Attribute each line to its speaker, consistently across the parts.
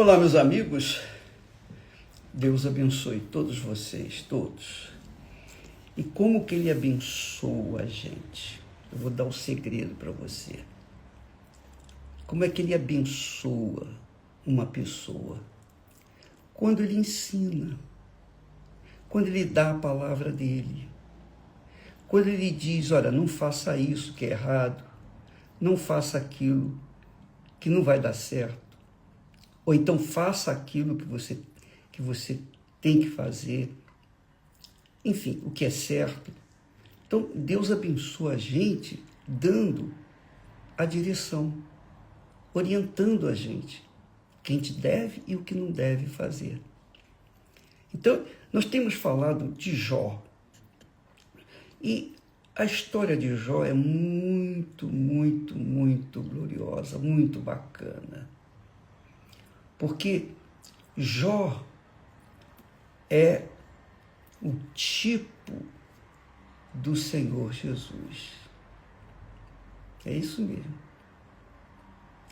Speaker 1: Olá, meus amigos. Deus abençoe todos vocês, todos. E como que Ele abençoa a gente? Eu vou dar um segredo para você. Como é que Ele abençoa uma pessoa? Quando Ele ensina, quando Ele dá a palavra dEle, quando Ele diz, olha, não faça isso que é errado, não faça aquilo que não vai dar certo, ou então faça aquilo que você tem que fazer, enfim, o que é certo. Então, Deus abençoa a gente dando a direção, orientando a gente, o que a gente deve e o que não deve fazer. Então, nós temos falado de Jó, e a história de Jó é muito gloriosa, muito bacana, porque Jó é o tipo do Senhor Jesus. É isso mesmo.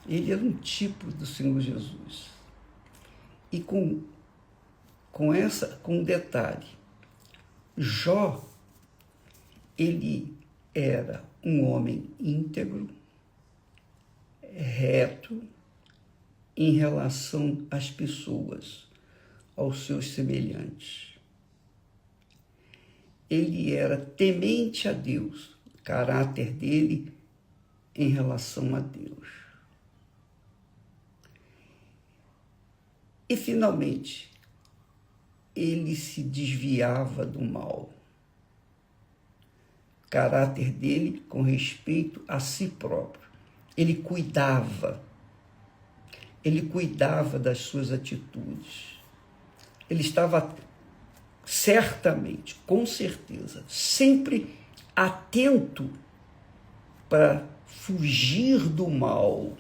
Speaker 1: Ele era um tipo do Senhor Jesus. E com um detalhe, Jó, ele era um homem íntegro, reto, em relação às pessoas, aos seus semelhantes. Ele era temente a Deus, o caráter dele em relação a Deus. E, finalmente, ele se desviava do mal. O caráter dele com respeito a si próprio. Ele cuidava das suas atitudes. Ele estava certamente, com certeza, sempre atento para fugir do mal,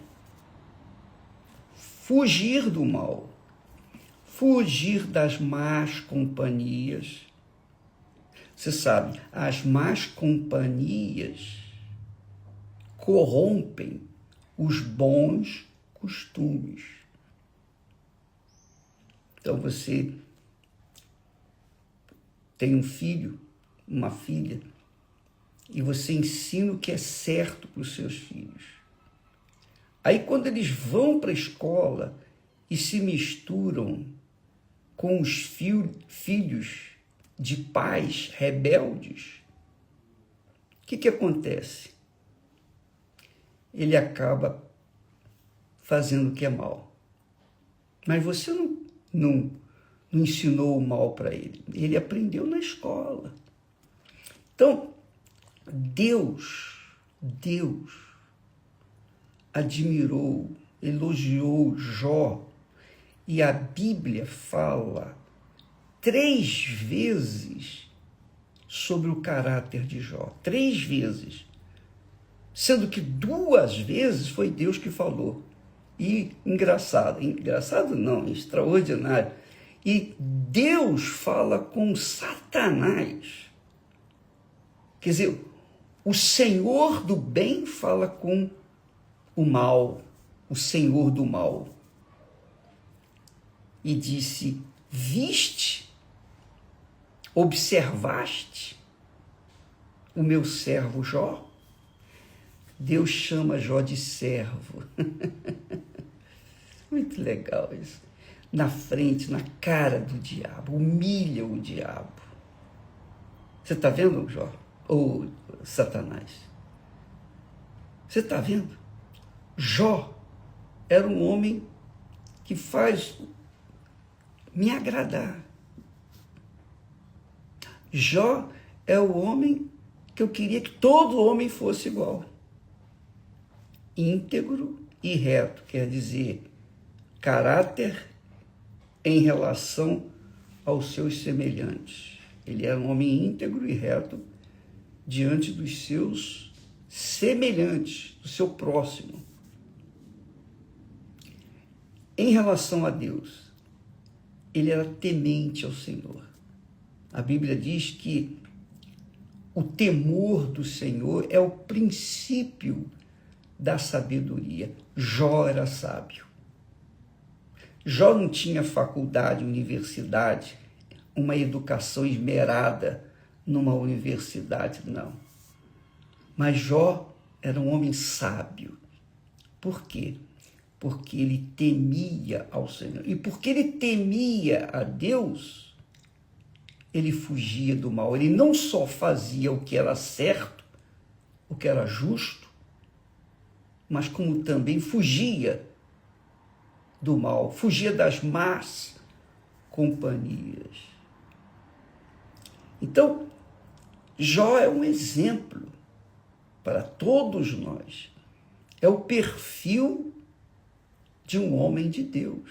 Speaker 1: fugir das más companhias. Você sabe, as más companhias corrompem os bons costumes. Então você tem um filho, uma filha, e você ensina o que é certo para os seus filhos. Aí quando eles vão para a escola e se misturam com os filhos de pais rebeldes, o que acontece? Ele acaba fazendo o que é mal. Mas você não ensinou o mal para ele. Ele aprendeu na escola. Então, Deus admirou, elogiou Jó, e a Bíblia fala 3 vezes sobre o caráter de Jó. 3 vezes. Sendo que 2 vezes foi Deus que falou. E engraçado não, extraordinário. E Deus fala com Satanás. Quer dizer, o Senhor do bem fala com o mal, o Senhor do mal. E disse, viste, observaste o meu servo Jó? Deus chama Jó de servo. Muito legal isso. Na frente, na cara do diabo, humilha o diabo. Você está vendo, Jó? Ou Satanás? Você está vendo? Jó era um homem que faz me agradar. Jó é o homem que eu queria que todo homem fosse igual. Íntegro e reto, quer dizer, caráter em relação aos seus semelhantes. Ele era um homem íntegro e reto diante dos seus semelhantes, do seu próximo. Em relação a Deus, ele era temente ao Senhor. A Bíblia diz que o temor do Senhor é o princípio da sabedoria. Jó era sábio. Jó não tinha faculdade, universidade, uma educação esmerada numa universidade, não. Mas Jó era um homem sábio. Por quê? Porque ele temia ao Senhor. E porque ele temia a Deus, ele fugia do mal. Ele não só fazia o que era certo, o que era justo, mas como também fugia do mal, fugia das más companhias. Então, Jó é um exemplo para todos nós. É o perfil de um homem de Deus.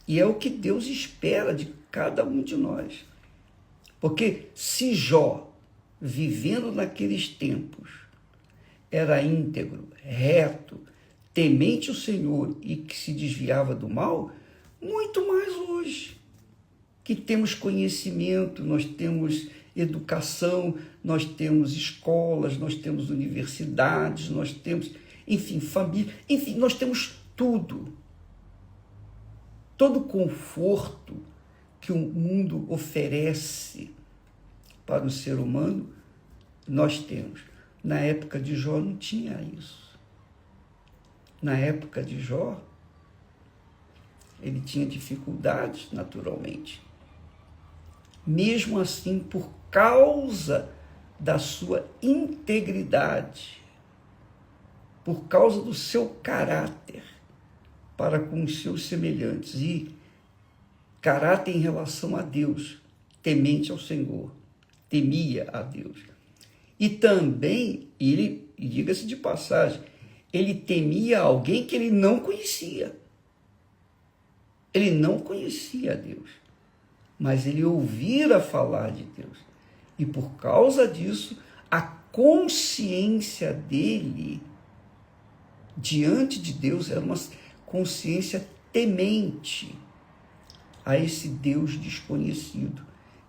Speaker 1: E é o que Deus espera de cada um de nós. Porque se Jó, vivendo naqueles tempos, era íntegro, reto, temente o Senhor e que se desviava do mal, muito mais hoje, que temos conhecimento, nós temos educação, nós temos escolas, nós temos universidades, nós temos, enfim, família, enfim, nós temos tudo. Todo o conforto que o mundo oferece para o ser humano, nós temos. Na época de Jó não tinha isso. Na época de Jó, ele tinha dificuldades, naturalmente. Mesmo assim, por causa da sua integridade, por causa do seu caráter para com os seus semelhantes e caráter em relação a Deus, temente ao Senhor, temia a Deus. E também, ele, diga-se de passagem, ele temia alguém que ele não conhecia. Ele não conhecia a Deus, mas ele ouvira falar de Deus. E por causa disso, a consciência dele diante de Deus era uma consciência temente a esse Deus desconhecido,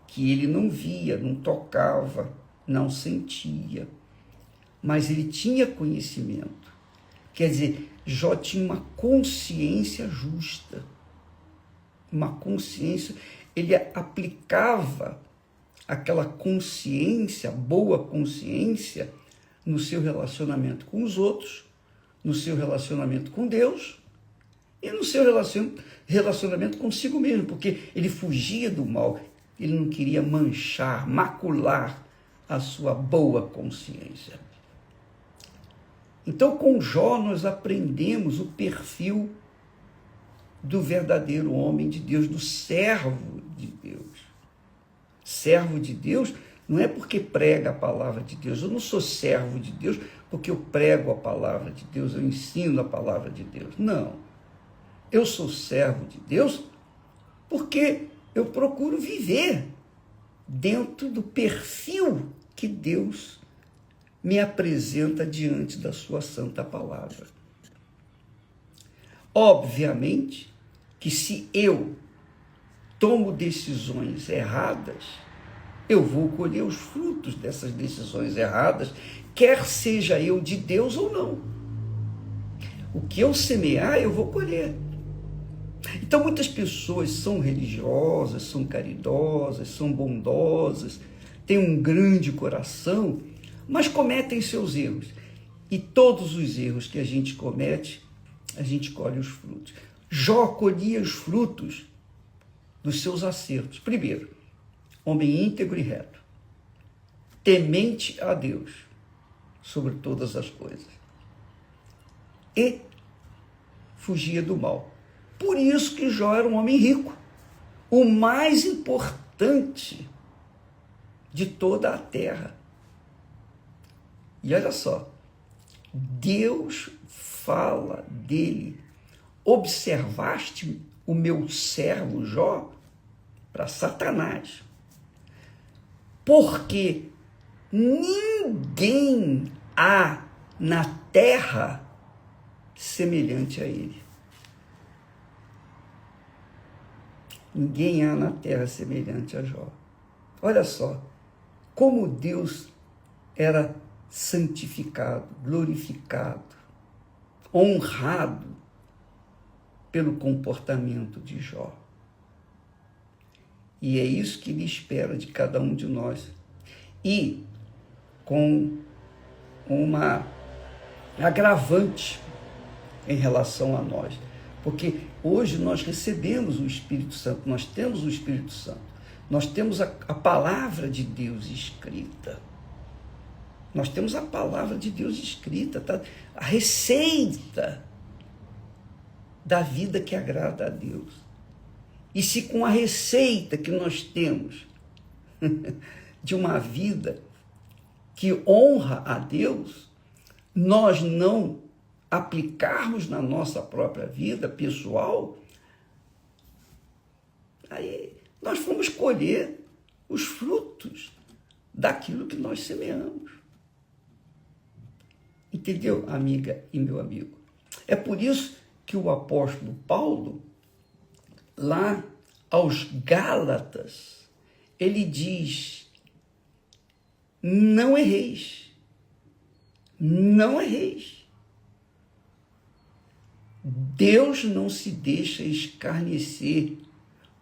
Speaker 1: que ele não via, não tocava, não sentia, mas ele tinha conhecimento. Quer dizer, Jó tinha uma consciência justa, uma consciência, ele aplicava aquela consciência, boa consciência, no seu relacionamento com os outros, no seu relacionamento com Deus e no seu relacionamento consigo mesmo, porque ele fugia do mal, ele não queria manchar, macular a sua boa consciência. Então, com Jó, nós aprendemos o perfil do verdadeiro homem de Deus, do servo de Deus. Servo de Deus não é porque prega a palavra de Deus. Eu não sou servo de Deus porque eu prego a palavra de Deus, eu ensino a palavra de Deus. Não. Eu sou servo de Deus porque eu procuro viver dentro do perfil que Deus me apresenta diante da sua santa palavra. Obviamente que se eu tomo decisões erradas, eu vou colher os frutos dessas decisões erradas, quer seja eu de Deus ou não. O que eu semear, eu vou colher. Então, muitas pessoas são religiosas, são caridosas, são bondosas, têm um grande coração, mas cometem seus erros. E todos os erros que a gente comete, a gente colhe os frutos. Jó colhia os frutos dos seus acertos. Primeiro, homem íntegro e reto, temente a Deus sobre todas as coisas, e fugia do mal. Por isso que Jó era um homem rico, o mais importante de toda a terra. E olha só, Deus fala dele: observaste o meu servo Jó? Para Satanás. Porque ninguém há na terra semelhante a ele. Ninguém há na terra semelhante a Jó. Olha só, como Deus era santificado, glorificado, honrado pelo comportamento de Jó. E é isso que ele espera de cada um de nós. E com uma agravante em relação a nós. Porque hoje nós recebemos o Espírito Santo, nós temos o Espírito Santo, nós temos a palavra de Deus escrita. Nós temos a palavra de Deus escrita, tá? A receita da vida que agrada a Deus. E se com a receita que nós temos de uma vida que honra a Deus, nós não aplicarmos na nossa própria vida pessoal, aí nós vamos colher os frutos daquilo que nós semeamos. Entendeu, amiga e meu amigo? É por isso que o apóstolo Paulo, lá aos Gálatas, ele diz: não erreis, não erreis. Deus não se deixa escarnecer,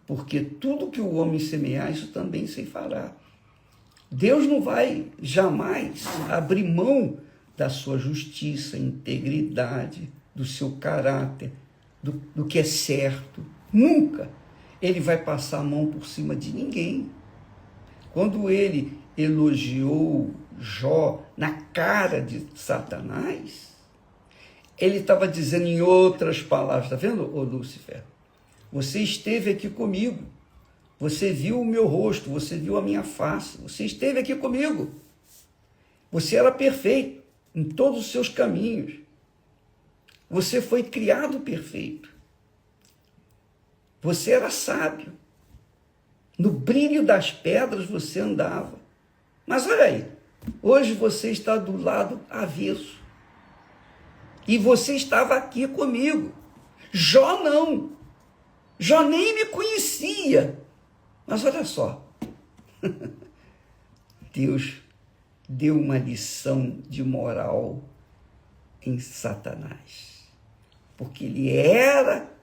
Speaker 1: porque tudo que o homem semear, isso também se fará. Deus não vai jamais abrir mão da sua justiça, integridade, do seu caráter, do que é certo. Nunca ele vai passar a mão por cima de ninguém. Quando ele elogiou Jó na cara de Satanás, ele estava dizendo em outras palavras, está vendo, ô Lúcifer? Você esteve aqui comigo, você viu o meu rosto, você viu a minha face, você esteve aqui comigo. Você era perfeito em todos os seus caminhos. Você foi criado perfeito. Você era sábio. No brilho das pedras você andava. Mas olha aí, hoje você está do lado avesso. E você estava aqui comigo. Jó não. Jó nem me conhecia. Mas olha só. Deus deu uma lição de moral em Satanás. Porque ele era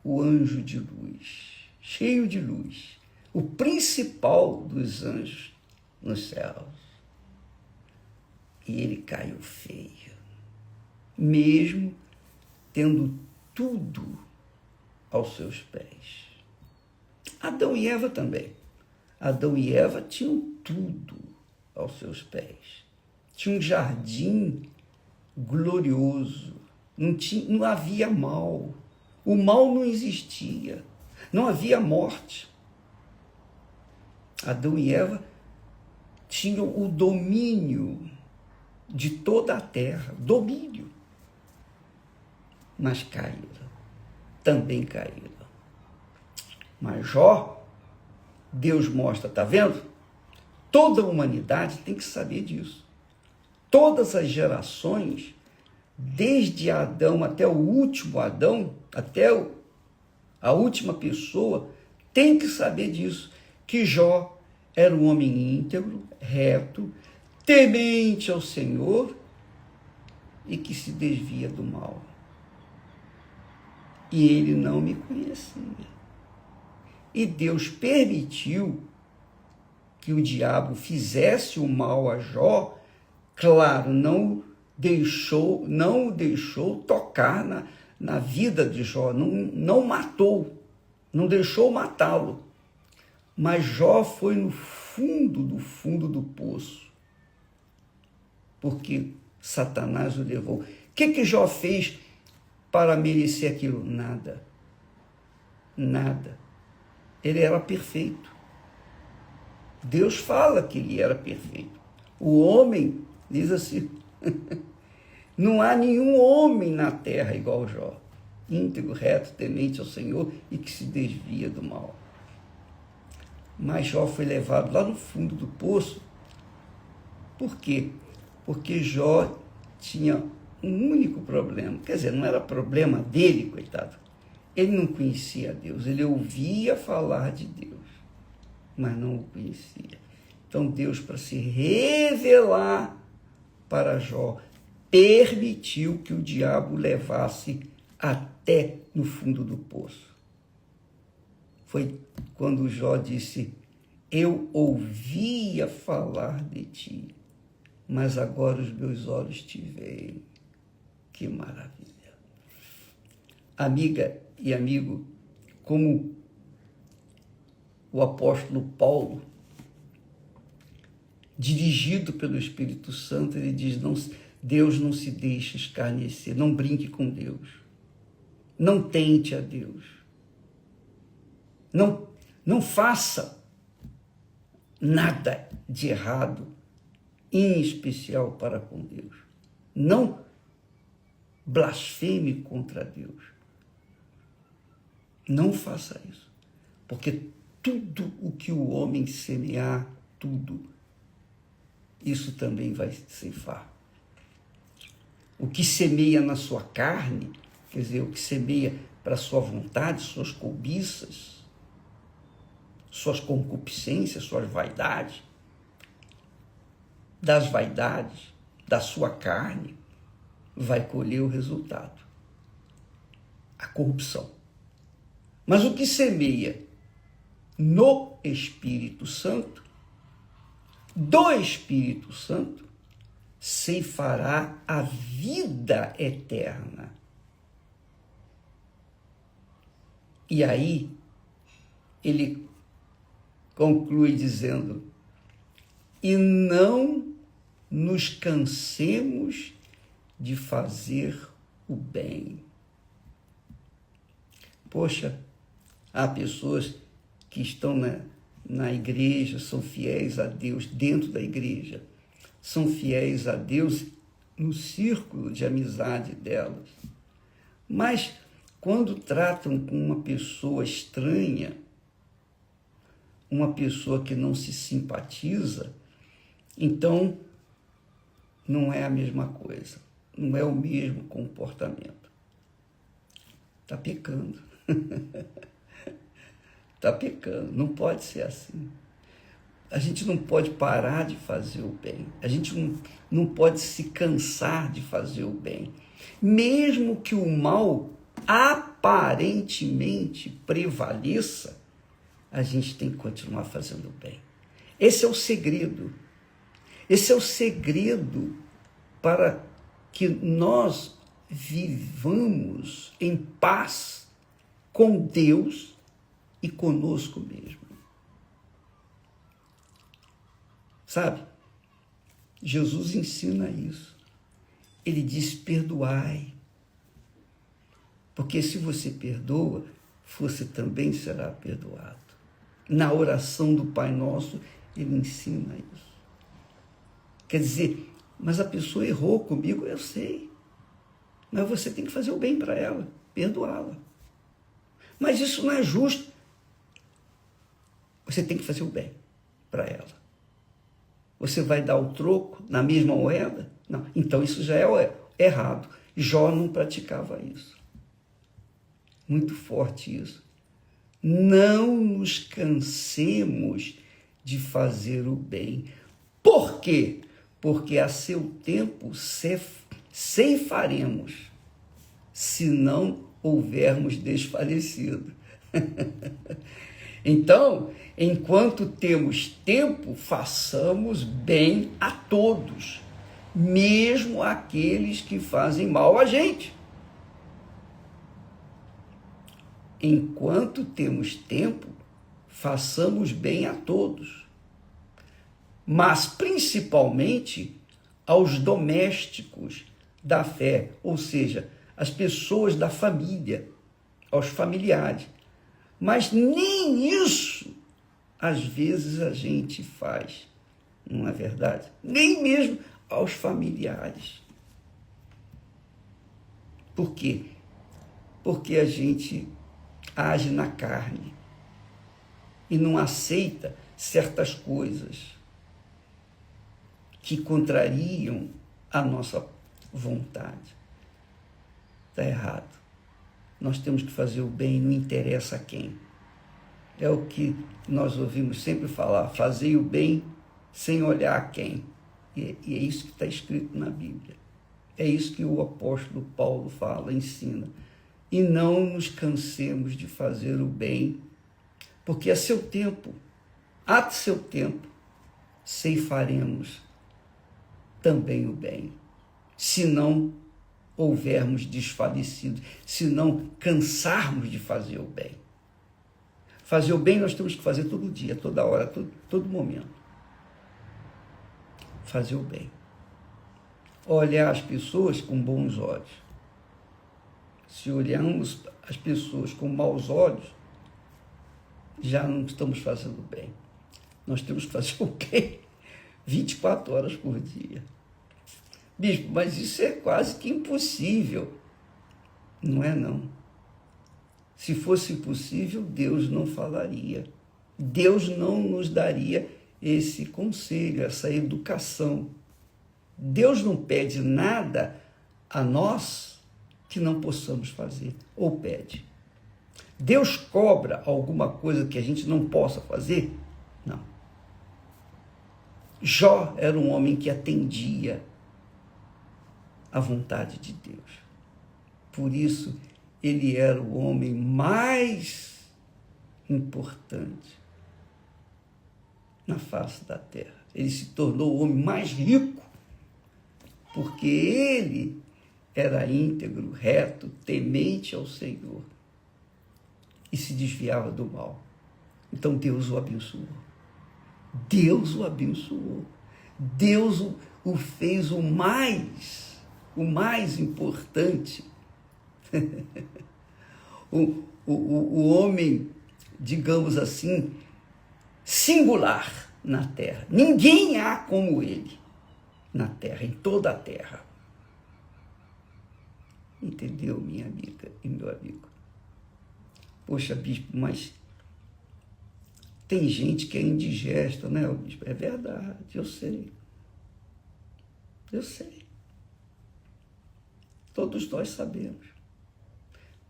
Speaker 1: o anjo de luz, cheio de luz, o principal dos anjos nos céus. E ele caiu feio, mesmo tendo tudo aos seus pés. Adão e Eva também. Adão e Eva tinham tudo aos seus pés. Tinha um jardim glorioso, não havia mal. O mal não existia, não havia morte. Adão e Eva tinham o domínio de toda a terra, domínio. Mas caíram, também caíram. Mas Jó, Deus mostra, está vendo? Toda a humanidade tem que saber disso. Todas as gerações, desde Adão até o último Adão, até a última pessoa, tem que saber disso, que Jó era um homem íntegro, reto, temente ao Senhor e que se desvia do mal. E ele não me conhecia. E Deus permitiu que o diabo fizesse o mal a Jó, claro, não o deixou tocar na vida de Jó, não matou, não deixou matá-lo. Mas Jó foi no fundo do poço, porque Satanás o levou. O que Jó fez para merecer aquilo? Nada. Nada. Ele era perfeito. Deus fala que ele era perfeito. O homem diz assim, não há nenhum homem na terra igual Jó, íntegro, reto, temente ao Senhor e que se desvia do mal. Mas Jó foi levado lá no fundo do poço. Por quê? Porque Jó tinha um único problema. Quer dizer, não era problema dele, coitado. Ele não conhecia Deus. Ele ouvia falar de Deus, mas não o conhecia. Então Deus, para se revelar para Jó, permitiu que o diabo levasse até no fundo do poço. Foi quando Jó disse: eu ouvia falar de ti, mas agora os meus olhos te veem. Que maravilha! Amiga e amigo, como o apóstolo Paulo, dirigido pelo Espírito Santo, ele diz: não, Deus não se deixa escarnecer, não brinque com Deus, não tente a Deus, não faça nada de errado, em especial para com Deus. Não blasfeme contra Deus. Não faça isso, porque tudo o que o homem semear, tudo, isso também vai ceifar. O que semeia na sua carne, quer dizer, o que semeia para a sua vontade, suas cobiças, suas concupiscências, suas vaidades, das vaidades da sua carne, vai colher o resultado, a corrupção. Mas o que semeia no Espírito Santo, do Espírito Santo, ceifará a vida eterna. E aí, ele conclui dizendo: e não nos cansemos de fazer o bem. Poxa, há pessoas que estão na igreja, são fiéis a Deus dentro da igreja, são fiéis a Deus no círculo de amizade delas. Mas quando tratam com uma pessoa estranha, uma pessoa que não se simpatiza, então não é a mesma coisa, não é o mesmo comportamento. Está pecando. Está pecando, não pode ser assim. A gente não pode parar de fazer o bem, a gente não pode se cansar de fazer o bem. Mesmo que o mal aparentemente prevaleça, a gente tem que continuar fazendo o bem. Esse é o segredo. Esse é o segredo para que nós vivamos em paz com Deus e conosco mesmo. Sabe? Jesus ensina isso. Ele diz: perdoai. Porque se você perdoa, você também será perdoado. Na oração do Pai Nosso, ele ensina isso. Quer dizer, mas a pessoa errou comigo, eu sei. Mas você tem que fazer o bem para ela, perdoá-la. Mas isso não é justo. Você tem que fazer o bem para ela. Você vai dar o troco na mesma moeda? Não. Então isso já é errado. Jó não praticava isso. Muito forte isso. Não nos cansemos de fazer o bem. Por quê? Porque a seu tempo ceifaremos, se não houvermos desfalecido. Então, enquanto temos tempo, façamos bem a todos, mesmo aqueles que fazem mal a gente. Enquanto temos tempo, façamos bem a todos, mas principalmente aos domésticos da fé, ou seja, as pessoas da família, aos familiares. Mas nem isso, às vezes, a gente faz, não é verdade? Nem mesmo aos familiares. Por quê? Porque a gente age na carne e não aceita certas coisas que contrariam a nossa vontade. Está errado. Nós temos que fazer o bem, não interessa a quem. É o que nós ouvimos sempre falar: fazer o bem sem olhar a quem. E é isso que está escrito na Bíblia. É isso que o apóstolo Paulo fala, ensina. e não nos cansemos de fazer o bem, porque a seu tempo, ceifaremos também o bem, se não houvermos desfalecido, se não cansarmos de fazer o bem. Fazer o bem nós temos que fazer todo dia, toda hora, todo momento. Fazer o bem. Olhar as pessoas com bons olhos. Se olharmos as pessoas com maus olhos, já não estamos fazendo bem. Nós temos que fazer o bem 24 horas por dia. Bispo, mas isso é quase que impossível. Não é, não. Se fosse impossível, Deus não falaria. Deus não nos daria esse conselho, essa educação. Deus não pede nada a nós que não possamos fazer, ou pede. Deus cobra alguma coisa que a gente não possa fazer? Não. Jó era um homem que atendia à vontade de Deus. Por isso, ele era o homem mais importante na face da terra. Ele se tornou o homem mais rico, porque ele era íntegro, reto, temente ao Senhor e se desviava do mal. Então Deus o abençoou. Deus o abençoou. Deus o fez o mais importante. o homem, digamos assim, singular na terra. Ninguém há como ele na terra, em toda a terra. Entendeu, minha amiga e meu amigo? Poxa, bispo, mas tem gente que é indigesta, né, bispo? É verdade, eu sei. Eu sei. Todos nós sabemos.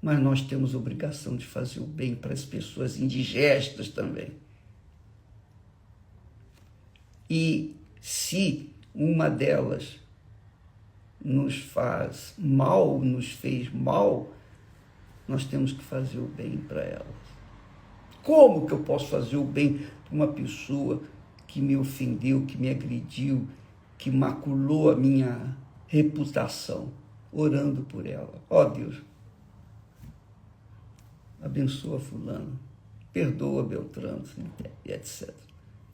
Speaker 1: Mas nós temos obrigação de fazer o bem para as pessoas indigestas também. E se uma delas nos faz mal, nos fez mal, nós temos que fazer o bem para elas. Como que eu posso fazer o bem para uma pessoa que me ofendeu, que me agrediu, que maculou a minha reputação? Orando por ela. Ó Deus, abençoa fulano, perdoa Beltrano, e etc.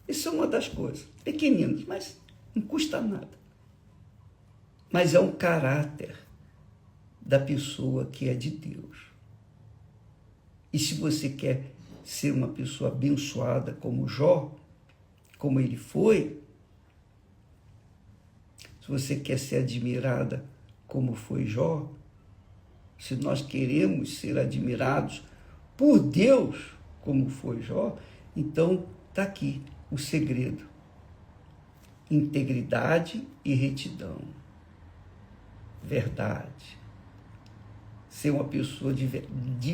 Speaker 1: Isso é uma das coisas, pequeninas, mas não custa nada. Mas é um caráter da pessoa que é de Deus. E se você quer ser uma pessoa abençoada como Jó, como ele foi, se você quer ser admirada como foi Jó, se nós queremos ser admirados por Deus, como foi Jó, então está aqui o segredo. Integridade e retidão. Verdade. Ser uma pessoa de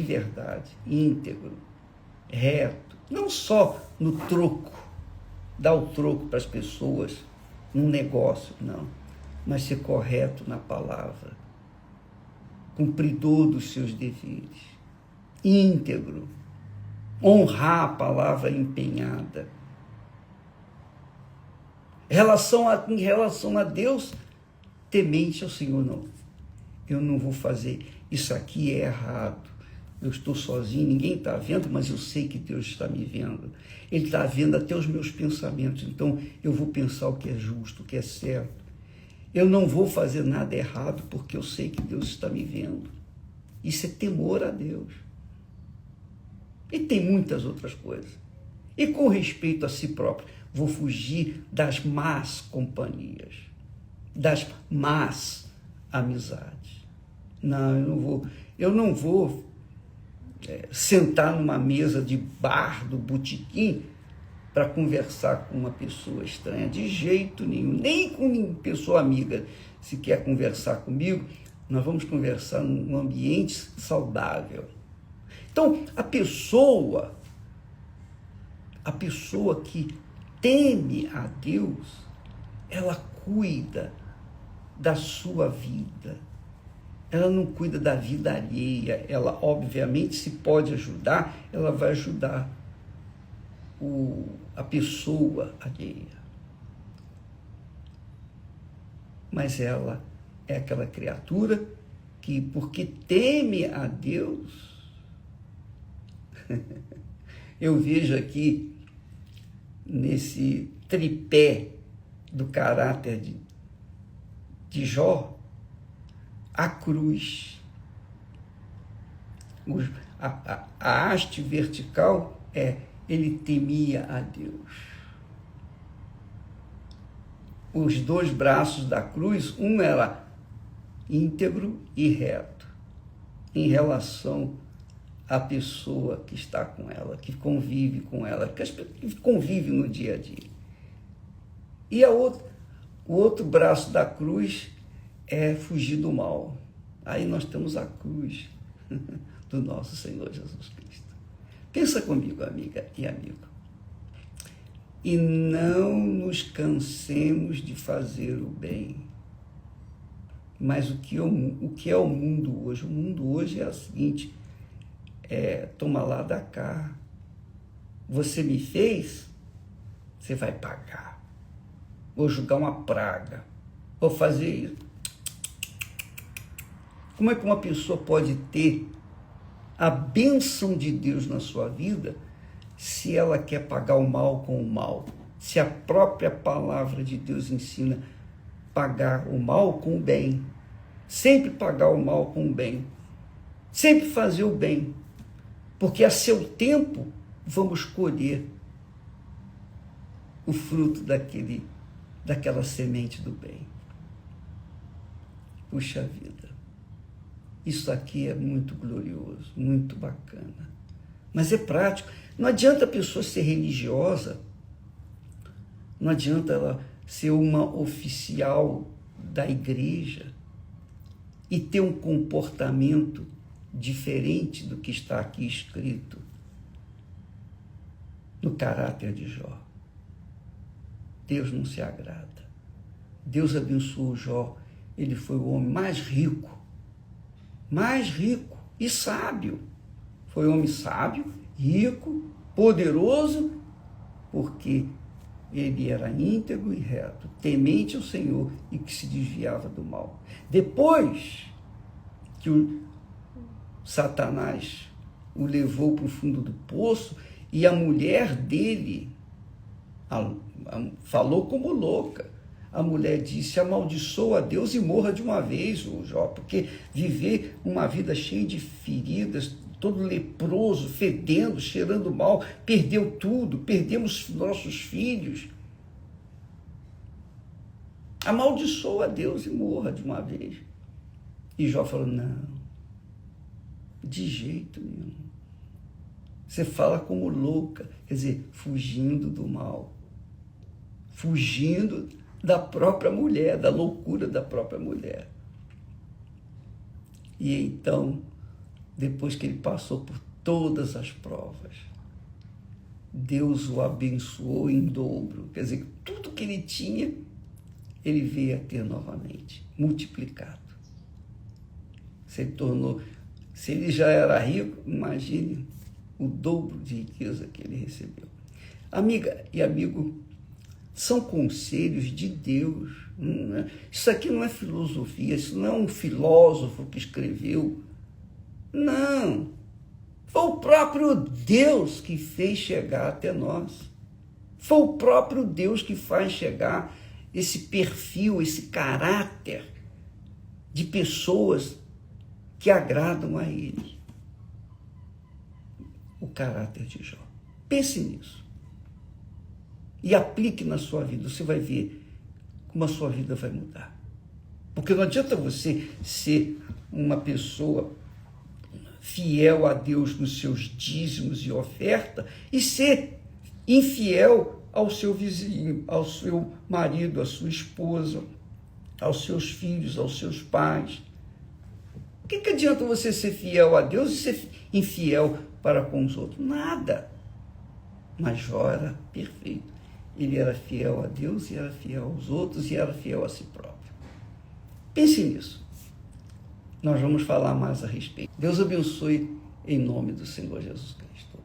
Speaker 1: verdade, íntegro, reto. Não só no troco, dar o troco para as pessoas, num negócio, não. Mas ser correto na palavra, cumpridor dos seus deveres, íntegro, honrar a palavra empenhada. Em relação a Deus, temente ao Senhor, não. Eu não vou fazer, isso aqui é errado. Eu estou sozinho, ninguém está vendo, mas eu sei que Deus está me vendo. Ele está vendo até os meus pensamentos, então eu vou pensar o que é justo, o que é certo. Eu não vou fazer nada errado, porque eu sei que Deus está me vendo. Isso é temor a Deus. E tem muitas outras coisas. E com respeito a si próprio, vou fugir das más companhias, das más amizades. Não, eu não vou sentar numa mesa de bar do botequim para conversar com uma pessoa estranha, de jeito nenhum, nem com uma pessoa amiga. Se quer conversar comigo, nós vamos conversar num ambiente saudável. Então, a pessoa que teme a Deus, ela cuida da sua vida, ela não cuida da vida alheia. Ela, obviamente, se pode ajudar, ela vai ajudar a pessoa alheia. Mas ela é aquela criatura que, porque teme a Deus, eu vejo aqui, nesse tripé do caráter de Jó, a cruz. A haste vertical ele temia a Deus. Os dois braços da cruz, um era íntegro e reto, em relação à pessoa que está com ela, que convive com ela, que convive no dia a dia. E o outro braço da cruz é fugir do mal. Aí nós temos a cruz do nosso Senhor Jesus Cristo. Pensa comigo, amiga e amigo. E não nos cansemos de fazer o bem. Mas o que é o mundo hoje? O mundo hoje é o seguinte, toma lá da cá. Você me fez, você vai pagar. Vou jogar uma praga. Vou fazer isso. Como é que uma pessoa pode ter a bênção de Deus na sua vida se ela quer pagar o mal com o mal? Se a própria palavra de Deus ensina pagar o mal com o bem. Sempre pagar o mal com o bem. Sempre fazer o bem. Porque a seu tempo vamos colher o fruto daquela semente do bem. Puxa vida. Isso aqui é muito glorioso, muito bacana. Mas é prático. Não adianta a pessoa ser religiosa, não adianta ela ser uma oficial da igreja e ter um comportamento diferente do que está aqui escrito no caráter de Jó. Deus não se agrada. Deus abençoou Jó. Ele foi o homem mais rico e sábio. Foi um homem sábio, rico, poderoso, porque ele era íntegro e reto, temente ao Senhor e que se desviava do mal. Depois que o Satanás o levou para o fundo do poço e a mulher dele falou como louca. A mulher disse: amaldiçoa a Deus e morra de uma vez, o Jó, porque viver uma vida cheia de feridas, todo leproso, fedendo, cheirando mal, perdeu tudo, perdemos nossos filhos. Amaldiçoa a Deus e morra de uma vez. E Jó falou: não, de jeito nenhum. Você fala como louca, quer dizer, fugindo do mal, fugindo da própria mulher, da loucura da própria mulher. E então, depois que ele passou por todas as provas, Deus o abençoou em dobro. Quer dizer, tudo que ele tinha, ele veio a ter novamente, multiplicado. Se ele já era rico, imagine o dobro de riqueza que ele recebeu. Amiga e amigo, são conselhos de Deus. Isso aqui não é filosofia, isso não é um filósofo que escreveu. Não. Foi o próprio Deus que fez chegar até nós. Foi o próprio Deus que faz chegar esse perfil, esse caráter de pessoas que agradam a Ele. O caráter de Jó. Pense nisso. E aplique na sua vida, você vai ver como a sua vida vai mudar. Porque não adianta você ser uma pessoa fiel a Deus nos seus dízimos e oferta e ser infiel ao seu vizinho, ao seu marido, à sua esposa, aos seus filhos, aos seus pais. O que adianta você ser fiel a Deus e ser infiel para com os outros? Nada. Mas Jó era perfeito. Ele era fiel a Deus e era fiel aos outros e era fiel a si próprio. Pense nisso. Nós vamos falar mais a respeito. Deus abençoe em nome do Senhor Jesus Cristo.